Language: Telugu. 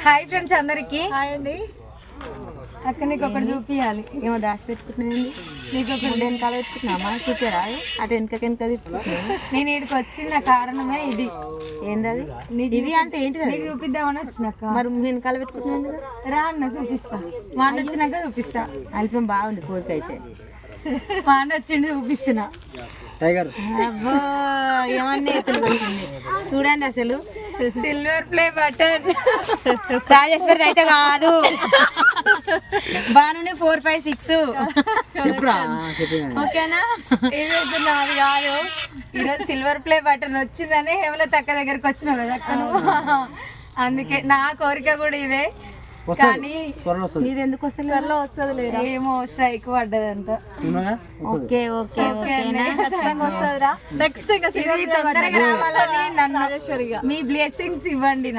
హాయ్ ఫ్రెండ్స్ అందరికి. హాయ్ అండి. అక్క నీకు ఒకటి చూపించాలి. ఏమో దాచి పెట్టుకుంటున్నాను. నీకు ఒకటి వెనకాల పెట్టుకుంటున్నా చూపారా? అటు వెనక తీసుకుంటున్నాను. నేను ఇక్కడికి వచ్చిన కారణమే ఇది. ఏంటది? ఇది అంటే ఏంటి? నీకు చూపిద్దామని వచ్చినాక. మరి వెనకాల పెట్టుకుంటున్నాను. రా అన్న చూపిస్తా. మా అన్న వచ్చినాక చూపిస్తా. అల్పం బాగుంది కోరిక అయితే. మా అన్న వచ్చిండు చూపిస్తున్నా. అబ్బో ఏమన్నా చూడండి అసలు సిల్వర్ ప్లే బటన్. రాజేశ్వరి అయితే కాదు, బాను 4, 5, 6 ఓకేనా? ఇది నాది కాదు. ఈరోజు సిల్వర్ ప్లే బటన్ వచ్చిందని హేమల తక్క దగ్గరకు వచ్చినావు కదా అక్క నువ్వు. అందుకే నా కోరిక కూడా ఇదే. కానీ ఇది ఎందుకు వస్తుంది? త్వరలో వస్తుంది లేదా? ఏమో స్ట్రైక్ పడ్డదంట. ఓకే ఓకే నెక్స్ట్ తొందరగా రావాలని నన్ను మీ బ్లెస్సింగ్స్ ఇవ్వండి.